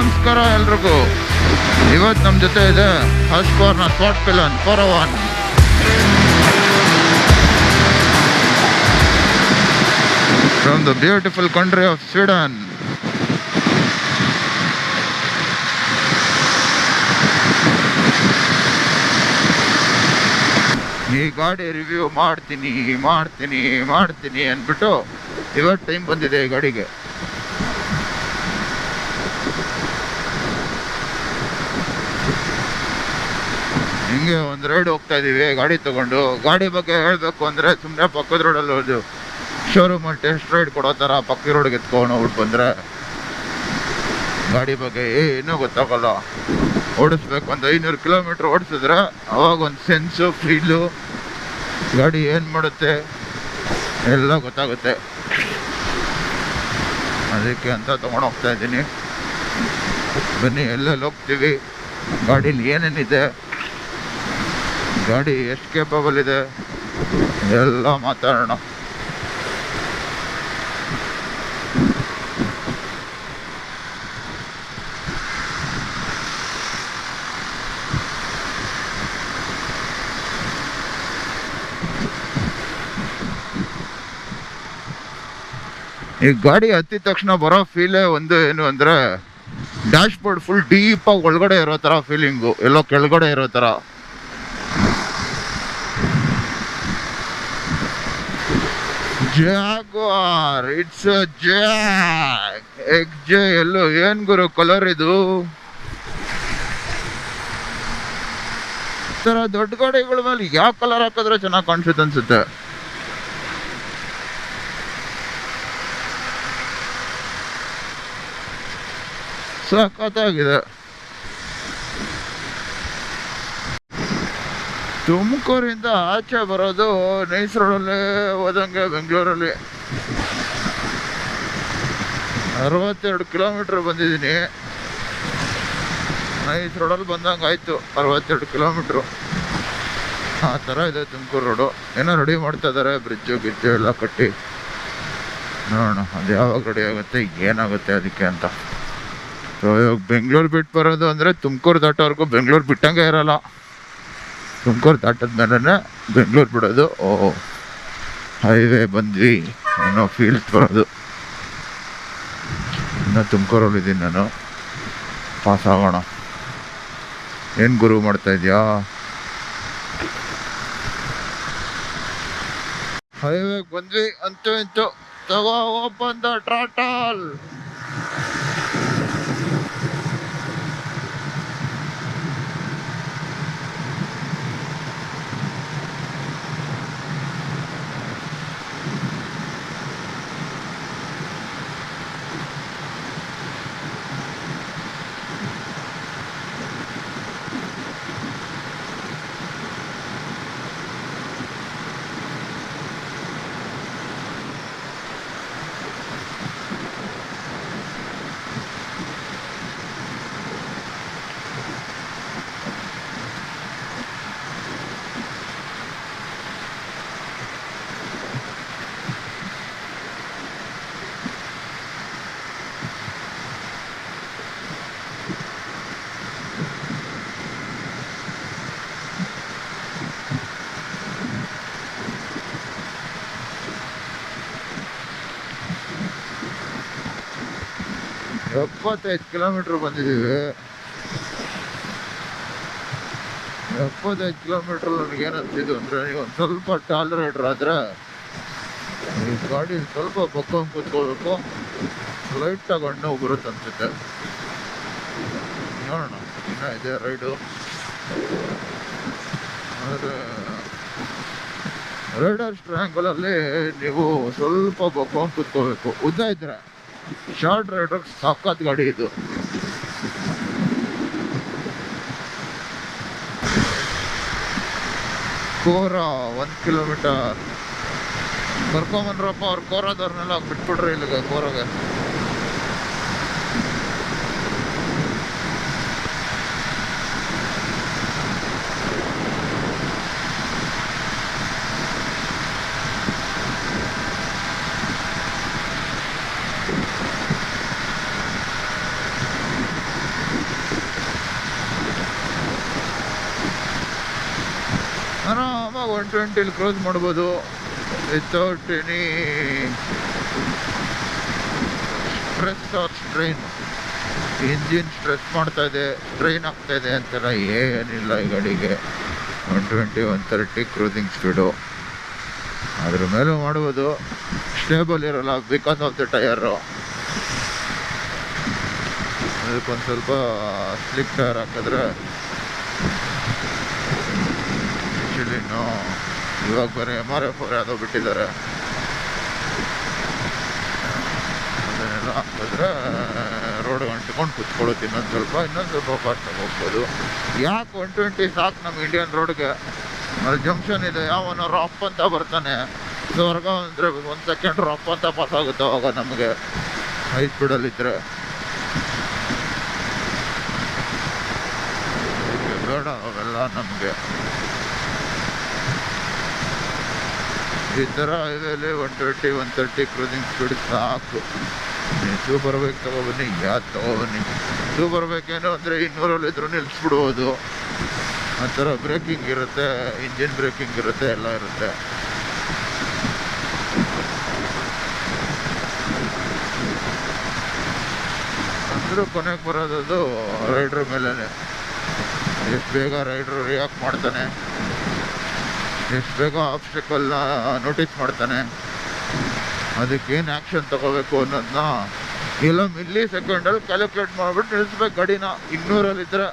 ನಮಸ್ಕಾರ ಎಲ್ರಿಗೂ. ಇವತ್ತು ನಮ್ಮ ಜೊತೆ ಇದೆ Husqvarna Svartpilen four one. From the beautiful country of Sweden. ಈ ಗಾಡಿ ರಿವ್ಯೂ ಮಾಡ್ತೀನಿ ಅಂದ್ಬಿಟ್ಟು ಇವತ್ತು ಟೈಮ್ ಬಂದಿದೆ ಈ ಗಾಡಿಗೆ. ಹಿಂಗೆ ಒಂದು ರೈಡ್ ಹೋಗ್ತಾ ಇದ್ದೀವಿ ಗಾಡಿ ತಗೊಂಡು. ಗಾಡಿ ಬಗ್ಗೆ ಹೇಳಬೇಕು ಅಂದರೆ ಸುಮ್ಮನೆ ಪಕ್ಕದ ರೋಡಲ್ಲಿ ಹೋದು ಶೋರೂಮಲ್ಲಿ ಟೆಸ್ಟ್ ರೈಡ್ ಕೊಡೋ ಥರ ಪಕ್ಕದ ರೋಡ್ಗೆ ಎತ್ಕೊಂಡು ಹೋಗ್ಬಿಟ್ಟು ಬಂದರೆ ಗಾಡಿ ಬಗ್ಗೆ ಏನೂ ಗೊತ್ತಾಗಲ್ಲ. ಓಡಿಸ್ಬೇಕು, ಒಂದು 500 ಕಿಲೋಮೀಟ್ರ್ ಓಡಿಸಿದ್ರೆ ಅವಾಗ ಒಂದು ಸೆನ್ಸು ಫೀಲು ಗಾಡಿ ಏನು ಮಾಡುತ್ತೆ ಎಲ್ಲ ಗೊತ್ತಾಗುತ್ತೆ. ಅದಕ್ಕೆ ಅಂತ ತೊಗೊಂಡು ಹೋಗ್ತಾ ಇದ್ದೀನಿ. ಬನ್ನಿ ಎಲ್ಲೆಲ್ಲಿ ಹೋಗ್ತೀವಿ, ಗಾಡೀಲಿ ಏನೇನಿದೆ, ಗಾಡಿ ಎಷ್ಟು ಕೇಪಬಲ್ ಇದೆ ಎಲ್ಲ ಮಾತಾಡೋಣ. ಈ ಗಾಡಿ ಹತ್ತಿದ ತಕ್ಷಣ ಬರೋ ಫೀಲೇ ಒಂದು ಏನು ಅಂದರೆ, ಡ್ಯಾಶ್ ಬೋರ್ಡ್ ಫುಲ್ ಡೀಪಾಗಿ ಒಳಗಡೆ ಇರೋ ಥರ ಫೀಲಿಂಗು, ಎಲ್ಲೋ ಕೆಳಗಡೆ ಇರೋ ಥರ. Jaguar, it's a jog XJ. ಎಲ್ಲೋ ಏನು ಗುರು ಕಲರ್ ಇದು. ಈ ಥರ ದೊಡ್ಡ ಗಾಡಿಗಳ ಮೇಲೆ ಯಾವ ಕಲರ್ ಹಾಕಿದ್ರೆ ಚೆನ್ನಾಗಿ ಕಾಣಿಸುತ್ತೆ ಅನ್ಸುತ್ತೆ. ಸಖತ್ತಾಗಿದೆ. ತುಮಕೂರಿಂದ ಆಚೆ ಬರೋದು ನೈಸ್ ರೋಡಲ್ಲೇ ಹೋದಂಗೆ ಬೆಂಗಳೂರಲ್ಲಿ 62 ಕಿಲೋಮೀಟ್ರ್ ಬಂದಿದ್ದೀನಿ. ನೈಸ್ ರೋಡಲ್ಲಿ ಬಂದಂಗೆ ಆಯಿತು 62 ಕಿಲೋಮೀಟ್ರು. ಆ ಥರ ಇದೆ ತುಮಕೂರು ರೋಡು. ಏನೋ ರೆಡಿ ಮಾಡ್ತಾ ಇದ್ದಾರೆ, ಬ್ರಿಡ್ಜು ಗಿಜ್ಜು ಎಲ್ಲ ಕಟ್ಟಿ. ನೋಡೋಣ ಅದು ಯಾವಾಗ ರೆಡಿ ಆಗುತ್ತೆ, ಏನಾಗುತ್ತೆ ಅದಕ್ಕೆ ಅಂತ. ಸೊ ಇವಾಗ ಬೆಂಗಳೂರು ಬಿಟ್ಟು ಬರೋದು ಅಂದರೆ ತುಮಕೂರು ದಾಟೋವರೆಗೂ ಬೆಂಗಳೂರು ಬಿಟ್ಟಂಗೆ ಇರೋಲ್ಲ. ತುಮಕೂರು ದಾಟದ್ಮೇಲೆ ಬೆಂಗಳೂರು ಬಿಡೋದು. ಹೈವೇ ಬಂದ್ವಿ ಅನ್ನೋ ಫೀಲ್ಸ್ ಬರೋದು. ಇನ್ನು ತುಮಕೂರಲ್ಲಿದ್ದೀನಿ ನಾನು. ಪಾಸ್ ಆಗೋಣ. ಏನು ಗುರು ಮಾಡ್ತಾ ಇದೆಯಾ? ಹೈವೇಗೆ ಬಂದ್ವಿ ಅಂತೂ ಇಂತು. ತಗೋ ಓಪನ್ ದ ಟ್ರಾಟಲ್. ಎಪ್ಪತ್ತೈದು ಕಿಲೋಮೀಟ್ರ್ ಬಂದಿದ್ದೀವಿ. 75 ಕಿಲೋಮೀಟ್ರ್ ನನಗೇನು ಅನಿಸಿದ್ದು ಅಂದರೆ, ನೀವು ಒಂದು ಸ್ವಲ್ಪ ಟಾಲರೇಟ್ರ್ ಆದರೆ ಈ ಗಾಡಿ ಸ್ವಲ್ಪ ಪಕ್ಕ ಕೂತ್ಕೋಬೇಕು, ಲೈಟ್ ತಗೊಂಡು ನೋವು ಬರುತ್ತೆ ಅನಿಸುತ್ತೆ. ನೋಡೋಣ ಇನ್ನೂ ಇದೆ ರೈಡು. ಆದರೆ ರೈಡರ್ಸ್ ಟ್ರ್ಯಾಂಗಲಲ್ಲಿ ನೀವು ಸ್ವಲ್ಪ ಪಕ್ಕ ಕೂತ್ಕೋಬೇಕು. ಉದ್ದ ಇದ್ದರೆ ಶಾರ್ಟ್ ರೈಡರ್ ಸಖತ್ ಗಾಡಿ ಇದು. ಕೋರ 1 ಕಿಲೋಮೀಟರ್ ಕರ್ಕೊಂಬಂದ್ರಪ್ಪ. ಅವ್ರು ಕೋರದವ್ರನ್ನೆಲ್ಲ ಬಿಟ್ಬಿಡ್ರಿ ಇಲ್ಲಿಗೆ ಕೋರಗೆ. 120 ಕ್ರೂಸ್ ಮಾಡ್ಬೋದು without any stress or strain. Engine stress ಮಾಡ್ತಾ ಇದೆ, ಸ್ಟ್ರೈನ್ ಆಗ್ತಾ ಇದೆ ಅಂತೆಲ್ಲ ಏನಿಲ್ಲ ಈ ಗಾಡಿಗೆ. 120 130 ಕ್ರೂಸಿಂಗ್ ಸ್ಪೀಡು, ಅದ್ರ ಮೇಲೂ ಮಾಡ್ಬೋದು. ಸ್ಟೇಬಲ್ ಇರೋಲ್ಲ ಬಿಕಾಸ್ ಆಫ್ ದ ಟಯರು. ಅದಕ್ಕೊಂದು ಸ್ವಲ್ಪ ಸ್ಲಿಪ್ ಟೈರ್ ಹಾಕಿದ್ರೆ ಆ್ಯಕ್ಚುಲಿನೂ ಇವಾಗ ಬೇರೆ MRF ಯಾವುದೋ ಬಿಟ್ಟಿದ್ದಾರೆ, ಅದನ್ನೆಲ್ಲ ಹಾಕಿದ್ರೆ ರೋಡ್ ಅಂಟ್ಕೊಂಡು ಕುತ್ಕೊಳ್ಳುತ್ತೆ. ಇನ್ನೊಂದು ಸ್ವಲ್ಪ ಫಾಸ್ಟಾಗಿ ಹೋಗ್ಬೋದು. ಯಾಕೆ 120 ಸಾಕು ನಮ್ಮ ಇಂಡಿಯನ್ ರೋಡ್ಗೆ. ಅಲ್ಲಿ ಜಂಕ್ಷನ್ ಇದೆ, ಯಾವನೋ ರಾಪ್ ಅಂತ ಬರ್ತಾನೆ, ಹೊರಗ ಅಂದರೆ 1 ಸೆಕೆಂಡ್ ರಾಪ್ ಅಂತ ಪಾಸ್ ಆಗುತ್ತೆ ಅವಾಗ ನಮಗೆ ಹೈ ಸ್ಪೀಡಲ್ಲಿದ್ದರೆ. ಬೇಡ ಅವೆಲ್ಲ ನಮಗೆ. ಈ ಥರ ಹೈವೇಲಿ 120 130 ಕ್ರೂಸಿಂಗ್ ಸ್ಪೀಡ್ ಸಾಕು. ಸೂಪರ್ ಬೈಕ್ ತೊಗೊಬನ್ನಿ, ಯಾವ್ದು ತೊಗೊಬನ್ನಿ. ಸೂಪರ್ ಬೈಕ್ ಏನು ಅಂದರೆ 200 ನಿಲ್ಲಿಸ್ಬಿಡ್ಬೋದು. ಆ ಥರ ಬ್ರೇಕಿಂಗ್ ಇರುತ್ತೆ, ಇಂಜಿನ್ ಬ್ರೇಕಿಂಗ್ ಇರುತ್ತೆ, ಎಲ್ಲ ಇರುತ್ತೆ. ಅಂದರೂ ಕೊನೆಗೆ ಬರೋದದು ರೈಡ್ರ್ ಮೇಲೇ. ಎಷ್ಟು ಬೇಗ ರೈಡ್ರು ರಿಯಾಕ್ಟ್ ಮಾಡ್ತಾನೆ, ಎಷ್ಟು ಬೇಗ ಆಬ್ಸ್ಟಕಲ್ನ ನೋಟಿಸ್ ಮಾಡ್ತಾನೆ, ಅದಕ್ಕೇನು ಆ್ಯಕ್ಷನ್ ತಗೋಬೇಕು ಅನ್ನೋದನ್ನ ಎಲ್ಲ ಮಿಲ್ಲಿ ಸೆಕೆಂಡಲ್ಲಿ ಕ್ಯಾಲ್ಕುಲೇಟ್ ಮಾಡಿಬಿಟ್ಟು ನಿಲ್ಲಿಸ್ಬೇಕು ಗಾಡಿನ. 200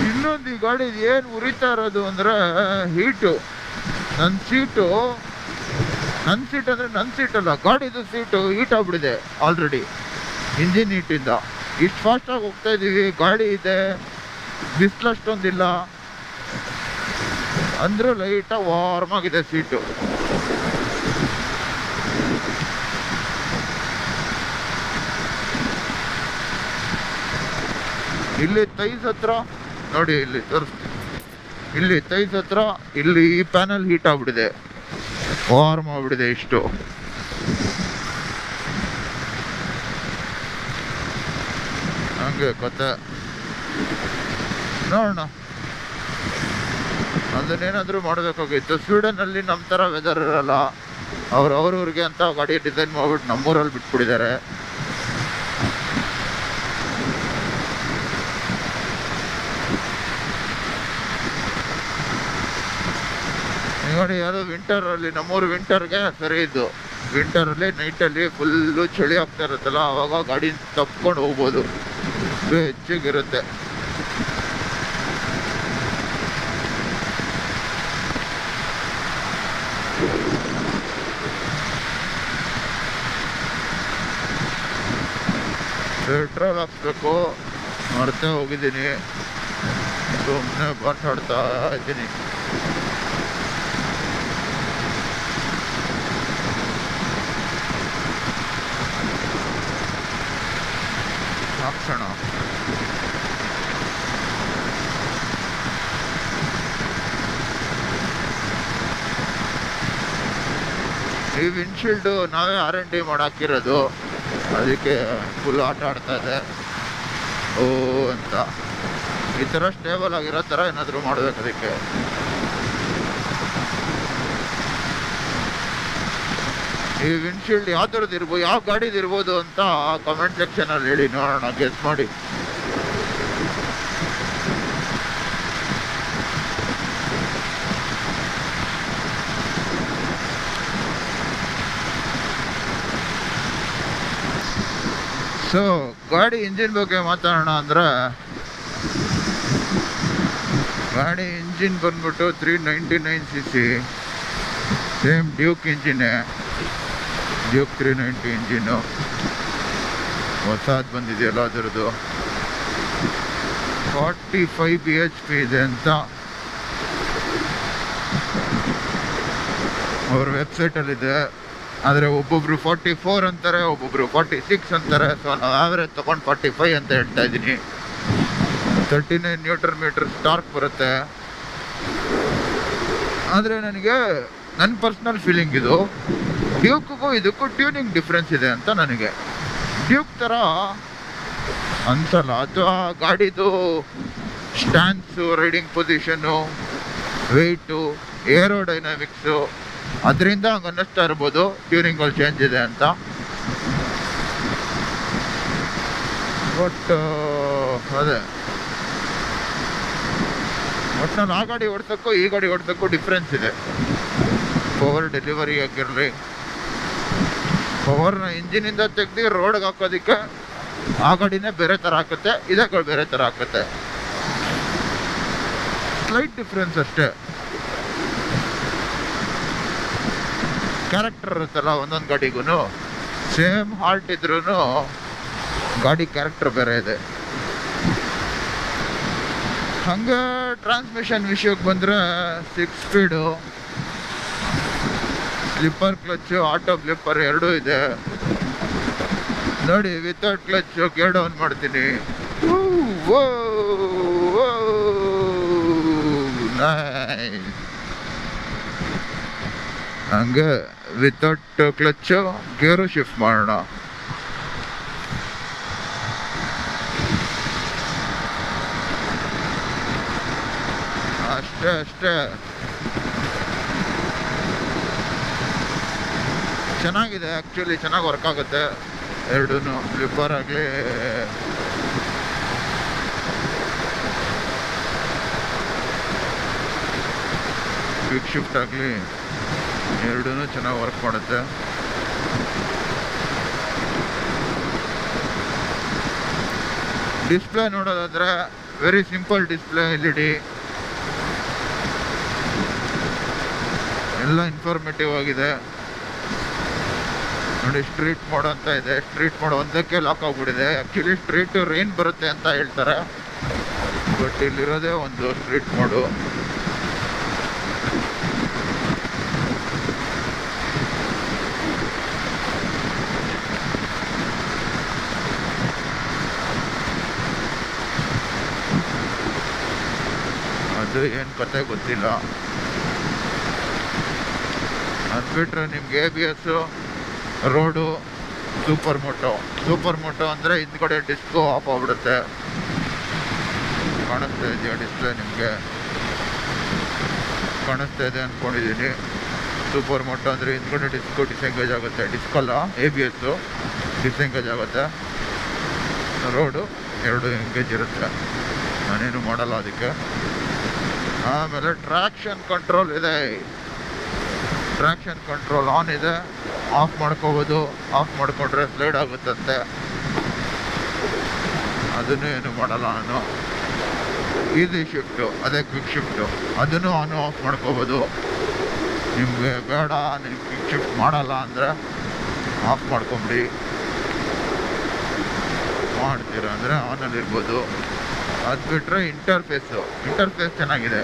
ಇನ್ನೊಂದು ಈ ಗಾಡಿ ಏನು ಉರಿತಾ ಇರೋದು ಅಂದರೆ ಹೀಟು. ನನ್ನ ಸೀಟು ಅಂದರೆ ನನ್ನ ಸೀಟಲ್ಲ, ಗಾಡಿದು ಸೀಟು ಹೀಟ್ ಆಗ್ಬಿಟ್ಟಿದೆ ಆಲ್ರೆಡಿ ಇಂಜಿನ್ ಹೀಟಿಂದ. ಇಷ್ಟು ಫಾಸ್ಟಾಗಿ ಹೋಗ್ತಾ ಇದ್ದೀವಿ, ಗಾಡಿ ಇದೆ, ಬಿಸಿಲು ಅಷ್ಟೊಂದಿಲ್ಲ ಅಂದರೂ ಲೈಟಾಗಿ ವಾರ್ಮ್ ಆಗಿದೆ ಸೀಟು. ಇಲ್ಲಿ ತೈಸ್ ಹತ್ರ ನೋಡಿ, ಇಲ್ಲಿ ತೋರಿಸ್ತೀನಿ, ಇಲ್ಲಿ ತೈಸ್ ಹತ್ರ ಇಲ್ಲಿ ಈ ಪ್ಯಾನಲ್ ಹೀಟ್ ಆಗ್ಬಿಟ್ಟಿದೆ, ವಾರ್ಮ್ ಆಗ್ಬಿಟ್ಟಿದೆ ಇಷ್ಟು. ಹಂಗೆ ಕತೆ ನೋಡೋಣ. ಅದನ್ನೇನಾದರೂ ಮಾಡಬೇಕಾಗಿತ್ತು. ಸ್ವೀಡನಲ್ಲಿ ನಮ್ಮ ಥರ ವೆದರ್ ಇರಲ್ಲ, ಅವ್ರವ್ರಿಗೆ ಅಂತ ಗಾಡಿ ಡಿಸೈನ್ ಮಾಡ್ಬಿಟ್ಟು ನಮ್ಮೂರಲ್ಲಿ ಬಿಟ್ಬಿಟ್ಟಿದ್ದಾರೆ. ನೋಡಿ, ಯಾವುದು ವಿಂಟರಲ್ಲಿ, ನಮ್ಮೂರು ವಿಂಟರ್ಗೆ ಸರಿ ಇದ್ದು. ವಿಂಟರಲ್ಲಿ ನೈಟಲ್ಲಿ ಫುಲ್ಲು ಚಳಿ ಆಗ್ತಾ ಇರುತ್ತಲ್ಲ, ಆವಾಗ ಗಾಡಿ ತಪ್ಕೊಂಡು ಹೋಗ್ಬೋದು, ಹೆಚ್ಚಿಗಿರುತ್ತೆ. ಪೆಟ್ರೋಲ್ ಹಾಕ್ಸ್ಬೇಕು, ಮರ್ತೇ ಹೋಗಿದ್ದೀನಿ, ಸುಮ್ಮನೆ ಮಾತಾಡ್ತಾ ಇದ್ದೀನಿ. ಹಾಕ್ಸೋಣ. ಈ ವಿಂಡ್ಶೀಲ್ಡು ನಾವೇ R&D ಮಾಡಿ ಹಾಕಿರೋದು, ಅದಕ್ಕೆ ಫುಲ್ ಆಟ ಆಡ್ತಾ ಇದೆ ಓ ಅಂತ. ಈ ಥರ ಸ್ಟೇಬಲ್ ಆಗಿರೋ ಥರ ಏನಾದರೂ ಮಾಡಬೇಕು ಅದಕ್ಕೆ. ಈ ವಿಂಡ್ಶೀಲ್ಡ್ ಯಾವ ಥರದ್ದು ಇರ್ಬೋದು, ಯಾವ ಗಾಡಿದು ಇರ್ಬೋದು ಅಂತ ಕಮೆಂಟ್ ಸೆಕ್ಷನಲ್ಲಿ ಹೇಳಿ, ನೋಡೋಣ, ಗೆಸ್ ಮಾಡಿ. ಸೊ ಗಾಡಿ ಇಂಜಿನ್ ಬಗ್ಗೆ ಮಾತಾಡೋಣ ಅಂದರೆ, ಗಾಡಿ ಇಂಜಿನ್ ಬಂದ್ಬಿಟ್ಟು 399cc, ಸೇಮ್ ಡ್ಯೂಕ್ ಇಂಜಿನ್ನೇ, ಡ್ಯೂಕ್ 390 ಇಂಜಿನ್ನು. ಹೊಸದು ಬಂದಿದೆಯಲ್ಲ ಅದರದ್ದು. 45 bhp ಇದೆ ಅಂತ ಅವ್ರ ವೆಬ್ಸೈಟಲ್ಲಿದೆ. ಆದರೆ ಒಬ್ಬೊಬ್ರು 44 ಅಂತಾರೆ, ಒಬ್ಬೊಬ್ರು 46 ಅಂತಾರೆ. ಸೊ ನಾವು ಆವ್ರೇಜ್ ತೊಗೊಂಡು 45 ಅಂತ ಹೇಳ್ತಾ ಇದ್ದೀನಿ. 39 ನ್ಯೂಟನ್ ಮೀಟರ್ ಟಾರ್ಕ್ ಬರುತ್ತೆ. ಆದರೆ ನನಗೆ ನನ್ನ ಪರ್ಸ್ನಲ್ ಫೀಲಿಂಗ್ ಇದು, ಡ್ಯೂಕ್ಗೂ ಇದಕ್ಕೂ ಟ್ಯೂನಿಂಗ್ ಡಿಫ್ರೆನ್ಸ್ ಇದೆ ಅಂತ ನನಗೆ. ಡ್ಯೂಕ್ ಥರ ಅನ್ಸಲ್ಲ, ಅಥವಾ ಗಾಡಿದು ಸ್ಟ್ಯಾನ್ಸು, ರೈಡಿಂಗ್ ಪೊಸಿಷನ್ನು, ವೆಯ್ಟು, ಏರೋಡೈನಾಮಿಕ್ಸು, ಅದರಿಂದ ಹಂಗೆ ಅನ್ನಿಸ್ತಾ ಇರ್ಬೋದು ಟ್ಯೂನಿಂಗಲ್ಲಿ ಚೇಂಜ್ ಇದೆ ಅಂತ. ಬಟ್ ಅದೇ ಒಟ್ಟಿನಲ್ಲಿ ಆ ಗಾಡಿ ಓಡಿಸೋಕ್ಕೂ ಈ ಗಾಡಿ ಓಡಿಸೋಕ್ಕೂ ಡಿಫ್ರೆನ್ಸ್ ಇದೆ. ಪವರ್ ಡೆಲಿವರಿ ಆಗಿರಲಿ, ಪವರ್ನ ಇಂಜಿನಿಂದ ತೆಗ್ದು ರೋಡ್ಗೆ ಹಾಕೋದಕ್ಕೆ ಆ ಗಾಡಿನೇ ಬೇರೆ ಥರ ಹಾಕುತ್ತೆ, ಇದೇ ಗಾಡಿ ಬೇರೆ ಥರ ಹಾಕುತ್ತೆ. ಸ್ಲೈಟ್ ಡಿಫ್ರೆನ್ಸ್ ಅಷ್ಟೇ. ಕ್ಯಾರೆಕ್ಟರ್ ಇರುತ್ತಲ್ಲ ಒಂದೊಂದು ಗಾಡಿಗೂ, ಸೇಮ್ ಹಾಲ್ಟ್ ಇದ್ರೂ ಗಾಡಿ ಕ್ಯಾರೆಕ್ಟರ್ ಬೇರೆ ಇದೆ. ಹಂಗೆ ಟ್ರಾನ್ಸ್ಮಿಷನ್ ವಿಷಯಕ್ಕೆ ಬಂದರೆ 6 speed, slipper clutch, auto flipper ಎರಡೂ ಇದೆ ನೋಡಿ. ವಿತೌಟ್ ಕ್ಲಚ್ಚು ಗೇರ್ ಡೌನ್ ಮಾಡ್ತೀನಿ. ಹಂಗೆ ವಿತೌಟ್ ಕ್ಲಚ್ಚು ಗೇರು ಶಿಫ್ಟ್ ಮಾಡೋಣ. ಅಷ್ಟೇ ಚೆನ್ನಾಗಿದೆ. ಆ್ಯಕ್ಚುಲಿ ಚೆನ್ನಾಗಿ ವರ್ಕ್ ಆಗುತ್ತೆ ಎರಡೂ, ಫ್ಲಿಪ್ಪರ್ ಆಗಲಿ ಕ್ವಿಕ್ ಶಿಫ್ಟ್ ಆಗಲಿ, ಎರಡೂ ಚೆನ್ನಾಗಿ ವರ್ಕ್ ಮಾಡುತ್ತೆ. ಡಿಸ್ಪ್ಲೇ ನೋಡೋದಾದರೆ ವೆರಿ ಸಿಂಪಲ್ ಡಿಸ್ಪ್ಲೇ, LED, ಎಲ್ಲ ಇನ್ಫಾರ್ಮೇಟಿವ್ ಆಗಿದೆ ನೋಡಿ. ಸ್ಟ್ರೀಟ್ ಮೋಡ್ ಅಂತ ಇದೆ, ಸ್ಟ್ರೀಟ್ ಮೋಡ್ ಒಂದಕ್ಕೆ ಲಾಕ್ ಆಗಿಬಿಟ್ಟಿದೆ. ಆ್ಯಕ್ಚುಲಿ ಸ್ಟ್ರೀಟ್ ರೈನ್ ಬರುತ್ತೆ ಅಂತ ಹೇಳ್ತಾರೆ, ಬಟ್ ಇಲ್ಲಿರೋದೇ ಒಂದು ಸ್ಟ್ರೀಟ್ ಮೋಡು. ಅದು ಏನು ಕತೆ ಗೊತ್ತಿಲ್ಲ. ಅದು ಬಿಟ್ಟರೆ ನಿಮ್ಗೆ ABS, ರೋಡು, ಸೂಪರ್ ಮೋಟೋ ಅಂದರೆ ಹಿಂದ್ಗಡೆ ಡಿಸ್ಕೋ ಆಫ್ ಆಗ್ಬಿಡುತ್ತೆ. ಕಾಣಿಸ್ತಾ ಇದೆಯಾ ಡಿಸ್ಪ್ಲೇ? ನಿಮಗೆ ಕಾಣಿಸ್ತಾ ಇದೆ ಅಂದ್ಕೊಂಡಿದ್ದೀನಿ. ಸೂಪರ್ ಮೋಟೋ ಅಂದರೆ ಹಿಂದ್ಗಡೆ ಡಿಸ್ಕೋ ಡಿಸೆಂಗೇಜ್ ಆಗುತ್ತೆ, ಡಿಸ್ಕಲ್ಲ ABS ಡಿಸೆಂಗೇಜ್ ಆಗುತ್ತೆ. ರೋಡು ಎರಡು ಎಂಗೇಜ್ ಇರುತ್ತೆ, ನಾನೇನು ಮಾಡಲ್ಲ ಅದಕ್ಕೆ. ಆಮೇಲೆ ಟ್ರಾಕ್ಷನ್ ಕಂಟ್ರೋಲ್ ಇದೆ. ಟ್ರಾಕ್ಷನ್ ಕಂಟ್ರೋಲ್ ಆನ್ ಇದೆ, ಆಫ್ ಮಾಡ್ಕೋಬೋದು. ಆಫ್ ಮಾಡಿಕೊಂಡ್ರೆ ಸ್ಲೈಡ್ ಆಗುತ್ತಂತೆ, ಅದನ್ನು ಏನು ಮಾಡಲ್ಲ ನಾನು. ಈಸಿ ಶಿಫ್ಟು, ಅದೇ ಕ್ವಿಕ್ ಶಿಫ್ಟು, ಅದನ್ನು ಆನು ಆಫ್ ಮಾಡ್ಕೋಬೋದು. ನಿಮಗೆ ಬೇಡ, ನೀವು ಕ್ವಿಕ್ ಶಿಫ್ಟ್ ಮಾಡಲ್ಲ ಅಂದರೆ ಆಫ್ ಮಾಡ್ಕೊಂಬಿಡಿ. ಮಾಡ್ತೀರ ಅಂದರೆ ಆನಲ್ಲಿರ್ಬೋದು. ಅದು ಬಿಟ್ಟರೆ ಇಂಟರ್ಫೇಸ್ ಚೆನ್ನಾಗಿದೆ.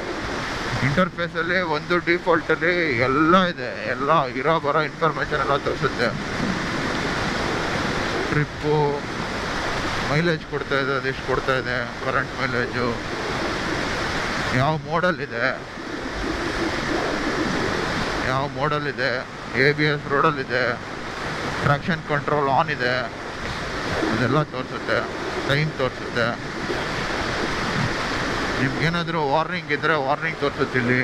ಇಂಟರ್ಫೇಸಲ್ಲಿ ಒಂದು ಡಿಫಾಲ್ಟಲ್ಲಿ ಎಲ್ಲ ಇದೆ, ಎಲ್ಲ ಬರೋ ಇನ್ಫಾರ್ಮೇಷನ್ ಎಲ್ಲ ತೋರಿಸುತ್ತೆ. ಟ್ರಿಪ್ಪು, ಮೈಲೇಜ್ ಕೊಡ್ತಾ ಇದೆ, ಅದೆಷ್ಟು ಕೊಡ್ತಾ ಇದೆ, ಕರೆಂಟ್ ಮೈಲೇಜು, ಯಾವ ಮೋಡಲ್ಲಿದೆ, ABS ರೋಡಲ್ಲಿದೆ, ಟ್ರಾಕ್ಷನ್ ಕಂಟ್ರೋಲ್ ಆನ್ ಇದೆ, ಅದೆಲ್ಲ ತೋರಿಸುತ್ತೆ. ಟೈಮ್ ತೋರಿಸುತ್ತೆ. ನಿಮ್ಗೇನಾದರೂ ವಾರ್ನಿಂಗ್ ಇದ್ದರೆ ವಾರ್ನಿಂಗ್ ತೋರಿಸುತ್ತೆ ಇಲ್ಲಿ.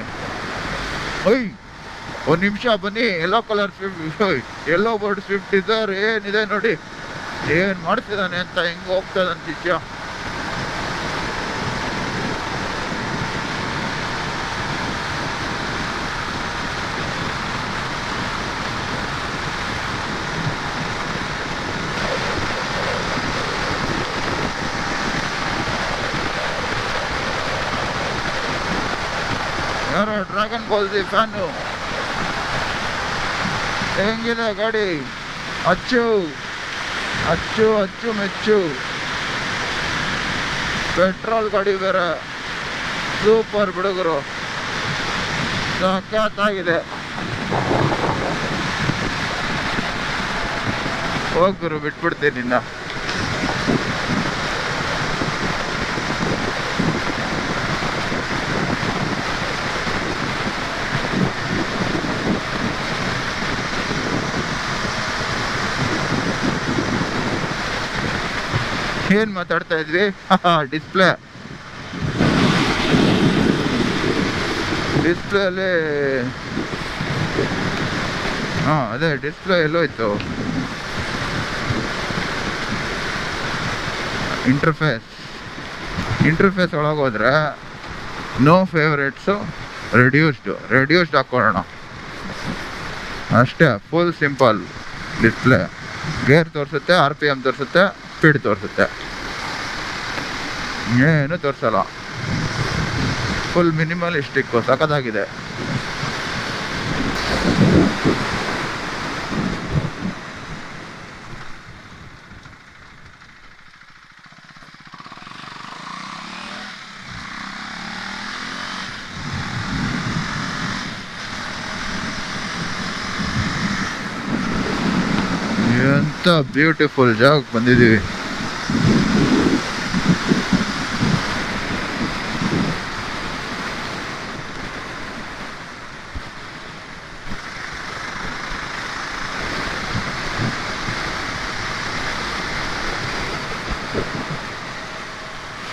ಒಂದು ನಿಮಿಷ ಬನ್ನಿ, ಯೆಲ್ಲೋ ಬರ್ಡ್ ಸ್ವಿಫ್ಟ್ ಇದ್ದಾರೆ, ಏನಿದೆ ನೋಡಿ, ಏನು ಮಾಡ್ತಿದ್ದಾನೆ ಅಂತ, ಹೆಂಗೆ ಹೋಗ್ತದಂತ ಶಿಷ್ಯ. ಯಾರೋ ಡ್ರ್ಯಾಗನ್ ಬಾಲ್ ಜಿ ಫ್ಯಾನು. ಹೆಂಗಿದೆ ಗಾಡಿ? ಅಚ್ಚು ಮೆಚ್ಚು. ಪೆಟ್ರೋಲ್ ಗಾಡಿ ಬೇರೆ, ಸೂಪರ್ ಬಿಡುಗರು, ಸಖತ್ತಾಗಿದೆ. ಹೋಗ್ರು ಬಿಟ್ಬಿಡ್ತೀನಿ ನಿನ್ನ. ಏನ್ ಮಾತಾಡ್ತಾ ಇದ್ವಿ? ಡಿಸ್ಪ್ಲೇ ಅಲ್ಲಿ ಅದೇ display ಎಲ್ಲೋಯ್ತು. Interface ಒಳಗೋದ್ರೆ no favourites, reduced ಹಾಕೊಳ್ಳೋಣ ಅಷ್ಟೇ. Full simple display. ಗೇರ್ ತೋರಿಸುತ್ತೆ, RPM ತೋರಿಸುತ್ತೆ, ಸ್ಪೀಡ್ ತೋರಿಸುತ್ತೆ, ಏನು ತೋರಿಸಲ್ಲ. ಫುಲ್ ಮಿನಿಮಲಿಸ್ಟಿಕ್ಕು, ಸಖತ್ತಾಗಿದೆ. ಎಂತ ಬ್ಯೂಟಿಫುಲ್ ಜಾಗಕ್ಕೆ ಬಂದಿದ್ದೀವಿ.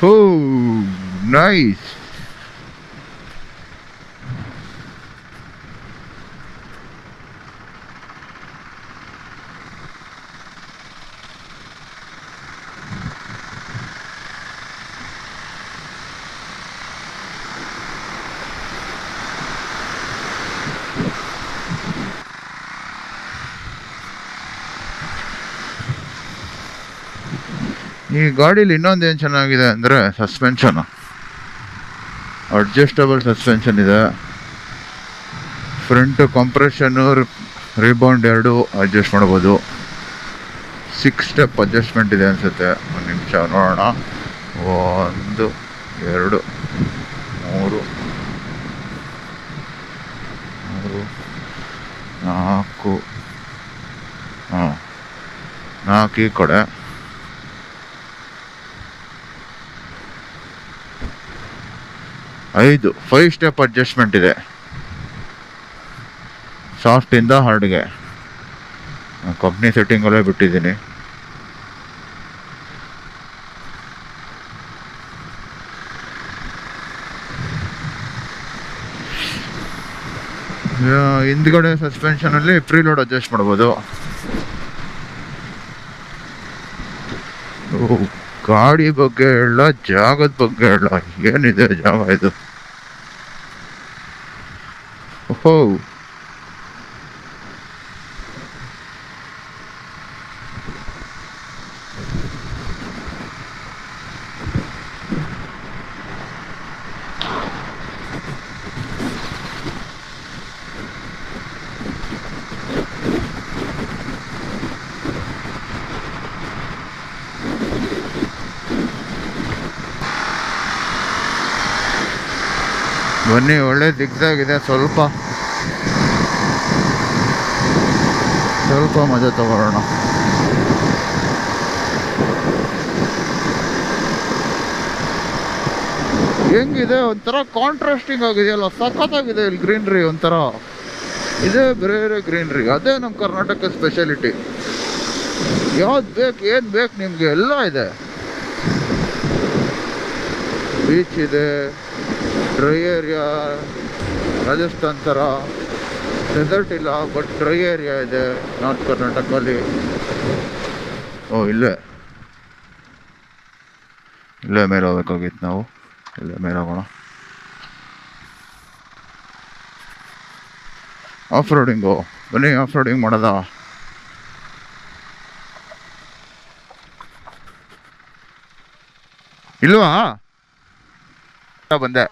Oh, nice. ಈ ಗಾಡೀಲಿ ಇನ್ನೊಂದೇನು ಚೆನ್ನಾಗಿದೆ ಅಂದರೆ ಸಸ್ಪೆನ್ಷನ್. ಅಡ್ಜಸ್ಟಬಲ್ ಸಸ್ಪೆನ್ಷನ್ ಇದೆ. ಫ್ರಂಟ್ ಕಂಪ್ರೆಷನ್ನು ರಿಬೌಂಡ್ ಎರಡು ಅಡ್ಜಸ್ಟ್ ಮಾಡ್ಬೋದು. 6 ಸ್ಟೆಪ್ ಅಡ್ಜಸ್ಟ್ಮೆಂಟ್ ಇದೆ ಅನಿಸುತ್ತೆ. ಒಂದು ನಿಮಿಷ ನೋಡೋಣ. 1 2 3 4 4 ಈ ಕಡೆ, 5 ಸ್ಟೆಪ್ ಅಡ್ಜಸ್ಟ್ಮೆಂಟ್ ಇದೆ. ಸಾಫ್ಟಿಂದ ಹಾರ್ಡ್ಗೆ ಕಂಪ್ನಿ ಸೆಟ್ಟಿಂಗಲ್ಲೇ ಬಿಟ್ಟಿದ್ದೀನಿ. ಹಿಂದ್ಗಡೆ ಸಸ್ಪೆನ್ಷನಲ್ಲಿ ಪ್ರೀಲೋಡ್ ಅಡ್ಜಸ್ಟ್ ಮಾಡ್ಬೋದು. ಗಾಡಿ ಬಗ್ಗೆ ಹೇಳ, ಜಾಗದ ಬಗ್ಗೆ ಹೇಳ, ಏನಿದೆ ಜಾಗ ಇದು. ಓಹೋ, ಬನ್ನಿ, ಒಳ್ಳೆ ದಿಗ್ಸಾಗಿದೆ. ಸ್ವಲ್ಪ ಮಜಾ ತಗೊಳ್ಳೋಣ. ಹೆಂಗಿದೆ, ಒಂಥರ ಕಾಂಟ್ರಾಸ್ಟಿಂಗ್ ಆಗಿದೆಯಲ್ಲ, ಸಖತ್ತಾಗಿದೆ. ಇಲ್ಲಿ ಗ್ರೀನ್ರಿ ಒಂಥರ ಇದೇ ಬೇರೆ ಗ್ರೀನ್ರಿ. ಅದೇ ನಮ್ಮ ಕರ್ನಾಟಕ ಸ್ಪೆಷಾಲಿಟಿ. ಯಾವ್ದು ಬೇಕು, ಏನು ಬೇಕು ನಿಮಗೆ ಎಲ್ಲ ಇದೆ. ಬೀಚ್ ಇದೆ, ಡ್ರೈ ಏರಿಯಾ, ರಾಜಸ್ಥಾನ್ ಥರ ಡೆಸರ್ಟ್ ಇಲ್ಲ, ಬಟ್ ಡ್ರೈ ಏರಿಯಾ ಇದೆ ನಾರ್ತ್ ಕರ್ನಾಟಕದಲ್ಲಿ. ಇಲ್ಲೇ ಮೇಲೆ ಹೋಗ್ಬೇಕಾಗಿತ್ತು ನಾವು. ಇಲ್ಲೇ ಮೇಲೆ ಹೋಗೋಣ. ಆಫ್ ರೋಡಿಂಗು, ಬನ್ನಿ ಆಫ್ ರೋಡಿಂಗ್ ಮಾಡೋದ. ಇಲ್ವಾ? ಬಂದೆ,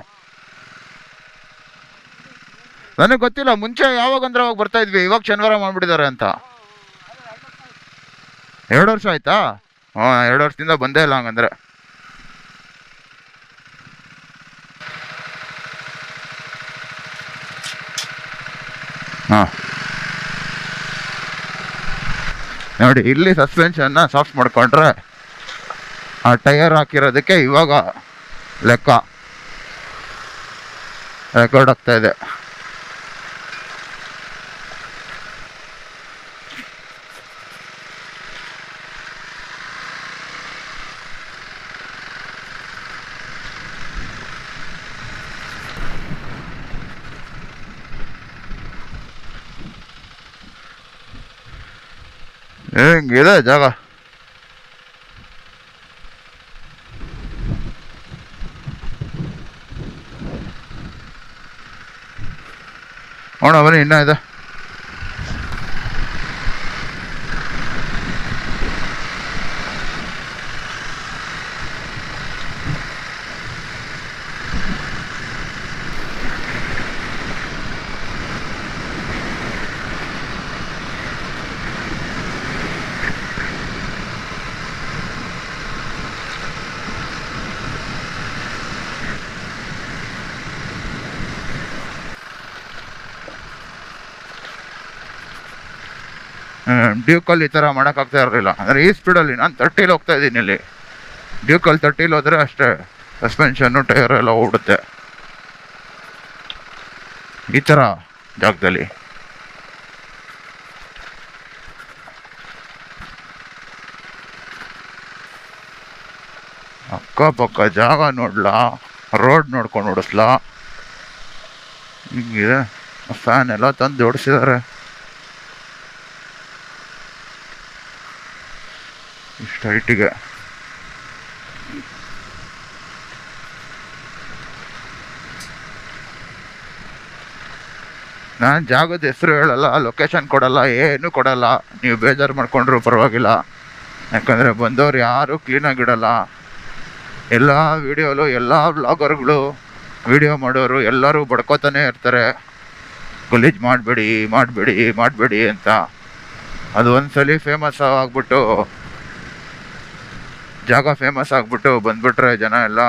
ನನಗೆ ಗೊತ್ತಿಲ್ಲ. ಮುಂಚೆ ಯಾವಾಗಂದ್ರೆ ಅವಾಗ ಬರ್ತಾ ಇದ್ವಿ, ಇವಾಗ ಶನಿವಾರ ಮಾಡ್ಬಿಟ್ಟಿದ್ದಾರೆ ಅಂತ. 2 ವರ್ಷ ಆಯ್ತಾ? 2 ವರ್ಷದಿಂದ ಬಂದೇ ಇಲ್ಲ ಹಂಗಂದ್ರೆ. ನೋಡಿ ಇಲ್ಲಿ ಸಸ್ಪೆನ್ಷನ್ನ ಸಾಫ್ಟ್ ಮಾಡ್ಕೊಂಡ್ರೆ ಆ ಟೈರ್ ಹಾಕಿರೋದಕ್ಕೆ ಇವಾಗ ಲೆಕ್ಕ ರೆಕಾರ್ಡ್ ಆಗ್ತಾ ಇದೆ. ಹಿಂಗಿದೆ ಜಾಗ. ನೋಡ ಬನ್ನಿ ಇನ್ನೂ ಇದೆ. ಡ್ಯೂಕಲ್ಲಿ ಈ ಥರ ಮಾಡೋಕ್ಕಾಗ್ತಾ ಇರಲಿಲ್ಲ. ಅಂದರೆ ಈ ಸ್ಪೀಡಲ್ಲಿ ನಾನು 30 ಹೋಗ್ತಾ ಇದ್ದೀನಿ. ಇಲ್ಲಿ ಡ್ಯೂಕಲ್ಲಿ 30 ಹೋದರೆ ಅಷ್ಟೇ ಸಸ್ಪೆನ್ಷನ್ನು ಟೈರ್ ಎಲ್ಲ ಓಡುತ್ತೆ ಈ ಥರ ಜಾಗದಲ್ಲಿ. ಅಕ್ಕಪಕ್ಕ ಜಾಗ ನೋಡ್ಲಾ, ರೋಡ್ ನೋಡ್ಕೊಂಡು ಓಡಿಸ್ಲಾ. ಹಿಂಗಿದೆ. ಫ್ಯಾನ್ ಎಲ್ಲ ತಂದು ಜೋಡಿಸಿದ್ದಾರೆ. ಇಷ್ಟು ಹೈಟಿಗೆ ನಾನು ಜಾಗದ ಹೆಸರು ಹೇಳಲ್ಲ, ಲೊಕೇಶನ್ ಕೊಡಲ್ಲ, ಏನೂ ಕೊಡಲ್ಲ. ನೀವು ಬೇಜಾರು ಮಾಡ್ಕೊಂಡ್ರು ಪರವಾಗಿಲ್ಲ. ಯಾಕಂದರೆ ಬಂದವ್ರು ಯಾರೂ ಕ್ಲೀನಾಗಿಡಲ್ಲ. ಎಲ್ಲ ವೀಡಿಯೋಲು ಎಲ್ಲ ವ್ಲಾಗರ್ಗಳು ವೀಡಿಯೋ ಮಾಡೋರು ಎಲ್ಲರೂ ಬಡ್ಕೋತಾನೆ ಇರ್ತಾರೆ, ಗಲೀಜು ಮಾಡಬೇಡಿ ಮಾಡಬೇಡಿ ಮಾಡಬೇಡಿ ಅಂತ. ಅದು ಒಂದ್ಸಲಿ ಫೇಮಸ್ ಆಗಿಬಿಟ್ಟು, ಜಾಗ ಫೇಮಸ್ ಆಗಿಬಿಟ್ಟು ಬಂದ್ಬಿಟ್ರೆ ಜನ ಎಲ್ಲ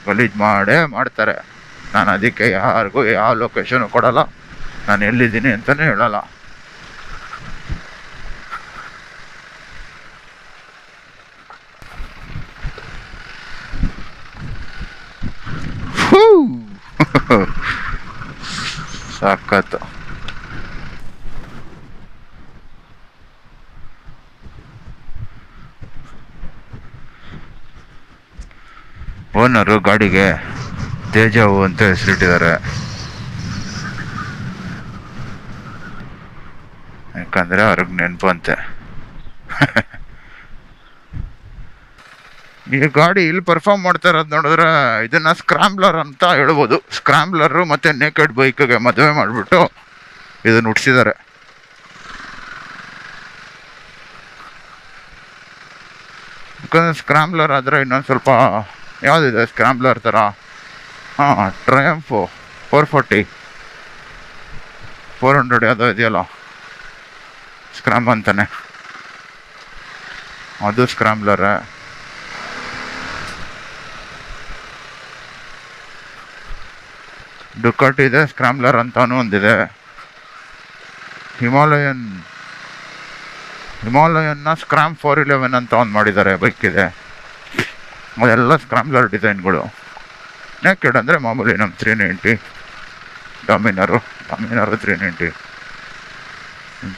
ಗಲೀಜು ಮಾಡೇ ಮಾಡ್ತಾರೆ. ನಾನು ಅದಕ್ಕೆ ಯಾರಿಗೂ ಯಾವ ಲೊಕೇಶನು ಕೊಡಲ್ಲ, ನಾನು ಎಲ್ಲಿದ್ದೀನಿ ಅಂತಲೇ ಹೇಳಲ್ಲ. ಸಾಕತ್ತು. ಓನರು ಗಾಡಿಗೆ ತೇಜವು ಅಂತ ಹೆಸರಿಟ್ಟಿದ್ದಾರೆ. ಯಾಕಂದರೆ ಅವ್ರಿಗೆ ನೆನಪು ಅಂತೆ. ಈ ಗಾಡಿ ಇಲ್ಲಿ ಪರ್ಫಾರ್ಮ್ ಮಾಡ್ತಾ ಇರೋದು ನೋಡಿದ್ರೆ ಇದನ್ನು ಸ್ಕ್ರಾಂಬ್ಲರ್ ಅಂತ ಹೇಳ್ಬೋದು. ಸ್ಕ್ರಾಂಬ್ಲರು ಮತ್ತು ನೇಕೆಡ್ ಬೈಕ್ಗೆ ಮದುವೆ ಮಾಡಿಬಿಟ್ಟು ಇದನ್ನು ಹುಟ್ಟಿಸಿದ್ದಾರೆ. ಯಾಕಂದರೆ ಸ್ಕ್ರಾಂಬ್ಲರ್ ಆದರೆ ಇನ್ನೊಂದು ಸ್ವಲ್ಪ ಯಾವುದಿದೆ ಸ್ಕ್ರಾಂಬ್ಲರ್ ಥರ, ಟ್ರಯಂಫು 440 400 ಯಾವುದೋ ಇದೆಯಲ್ಲ ಸ್ಕ್ರಾಂಬ್ ಅಂತಾನೆ, ಅದು ಸ್ಕ್ರಾಂಬ್ಲರ್. ಡುಕಾಟಿ ಇದೆ, ಸ್ಕ್ರಾಂಬ್ಲರ್ ಅಂತಾನು ಒಂದಿದೆ. ಹಿಮಾಲಯನ್ನ ಸ್ಕ್ರಾಮ್ 411 ಅಂತ ಒಂದು ಮಾಡಿದ್ದಾರೆ, ಬೈಕ್ ಇದೆ. ಅದೆಲ್ಲ ಸ್ಕ್ರಾಂಬ್ಲರ್ ಡಿಸೈನ್ಗಳು. ನೇಕೆಡ್ ಅಂದರೆ ಮಾಮೂಲಿ ನಮ್ಮ 390 ಡಾಮಿನರು 390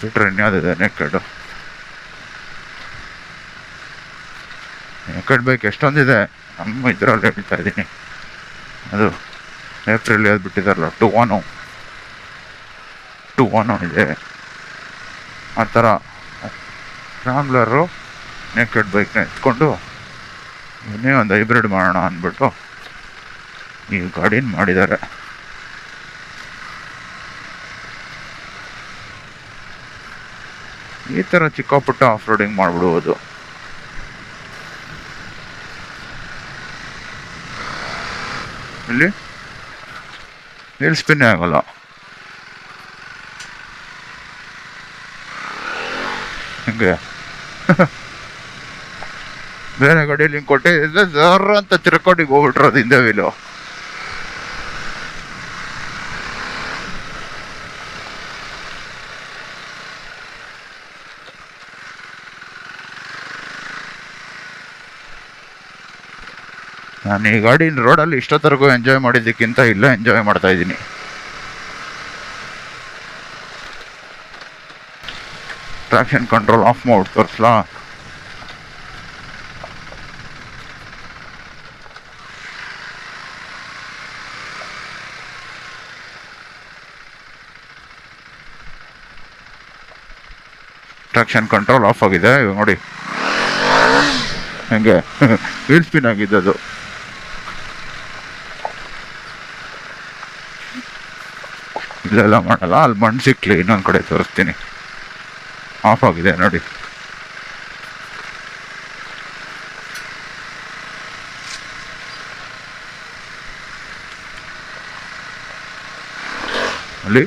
ಬಿಟ್ಟರೆ ಇನ್ಯಾವುದಿದೆ ನೇಕೆಡು. ನೇಕೆಡ್ ಬೈಕ್ ಎಷ್ಟೊಂದಿದೆ, ನಮ್ಮ ಇದರಲ್ಲಿ ಹೇಳ್ತಾ ಇದ್ದೀನಿ. ಅದು ಏಪ್ರಿಲ್ ಅದು ಬಿಟ್ಟಿದ್ದಾರಲ್ಲ, 210 ಇದೆ. ಆ ಥರ ಸ್ಕ್ರಾಂಬ್ಲರು ನೇಕೆಡ್ ಬೈಕ್ನ ಎತ್ಕೊಂಡು ಇನ್ನೇ ಒಂದು ಹೈಬ್ರಿಡ್ ಮಾಡೋಣ ಅಂದ್ಬಿಟ್ಟು ಈ ಗಾಡಿನ ಮಾಡಿದ್ದಾರೆ. ಈ ಥರ ಚಿಕ್ಕ ಪುಟ್ಟ ಆಫ್ ರೋಡಿಂಗ್ ಮಾಡಿಬಿಡುವುದು. ಇಲ್ಲಿ ಸ್ಪಿನ್ನೇ ಆಗಲ್ಲ. ಹಿಂಗೆ ಬೇರೆ ಗಾಡಿಯಲ್ಲಿ ಹಿಂಗೆ ಕೊಟ್ಟಿದ್ದೆ ಜರ್ರ ಅಂತ ತಿರ್ಕೊಂಡಿಗೆ ಹೋಗ್ಬಿಟ್ರೋದು ಹಿಂದೆ ವೀಲು. ನಾನು ಈ ಗಾಡಿ ರೋಡಲ್ಲಿ ಇಷ್ಟೊತ್ತರೆಗೂ ಎಂಜಾಯ್ ಮಾಡಿದ್ದಕ್ಕಿಂತ ಇಲ್ಲೇ ಎಂಜಾಯ್ ಮಾಡ್ತಾ ಇದ್ದೀನಿ. ಟ್ರಾಕ್ಷನ್ ಕಂಟ್ರೋಲ್ ಆಫ್ ಮಾಡಿ ತೋರಿಸ್ಲಾ? ಟ್ರಾಕ್ಷನ್ ಕಂಟ್ರೋಲ್ ಆಫ್ ಆಗಿದೆ. ಇವಾಗ ನೋಡಿ ಹೆಂಗೆ ವೀಲ್ ಸ್ಪಿನ್ ಆಗಿದ್ದದು. ಇಲ್ಲೆಲ್ಲ ಮಾಡಲ್ಲ, ಅಲ್ಲಿ ಮಣ್ಣು ಸಿಕ್ಲಿ ಇನ್ನೊಂದು ಕಡೆ ತೋರಿಸ್ತೀನಿ. ಆಫ್ ಆಗಿದೆ ನೋಡಿ. ಅಲ್ಲಿ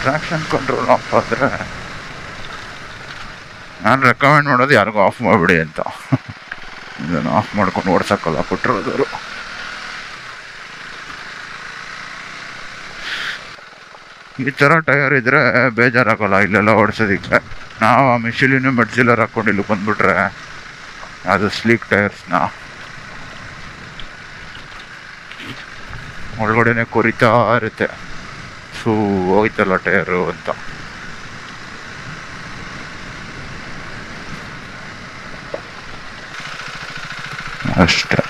ಟ್ರಾಕ್ಷನ್ ಕಂಟ್ರೋಲ್ ಆಫ್ ಆದರೆ ನಾನು ರೆಕಮೆಂಡ್ ಮಾಡೋದು ಯಾರಿಗೂ ಆಫ್ ಮಾಡಿಬಿಡಿ ಅಂತ. ಇದನ್ನು ಆಫ್ ಮಾಡ್ಕೊಂಡು ಓಡ್ಸೋಕ್ಕಲ್ಲ ಕೊಟ್ಟಿರೋದವರು. ಈ ಥರ ಟೈರ್ ಇದ್ದರೆ ಬೇಜಾರಾಗಲ್ಲ ಇಲ್ಲೆಲ್ಲ ಓಡಿಸೋದಕ್ಕೆ. ನಾವು ಆ ಮಿಷಿಲಿನ ಮೆಡ್ಸಿಲರ್ ಹಾಕ್ಕೊಂಡು ಇಲ್ಲಿ ಬಂದುಬಿಟ್ರೆ ಅದು ಸ್ಲೀಕ್ ಟೈರ್ಸ್ನ ಒಳಗಡೆನೆ ಕೊರಿತಾ ಇರುತ್ತೆ. ಹೋಯ್ತಲ್ಲ ಟೈರು ಅಂತ. ಅಷ್ಟೇ.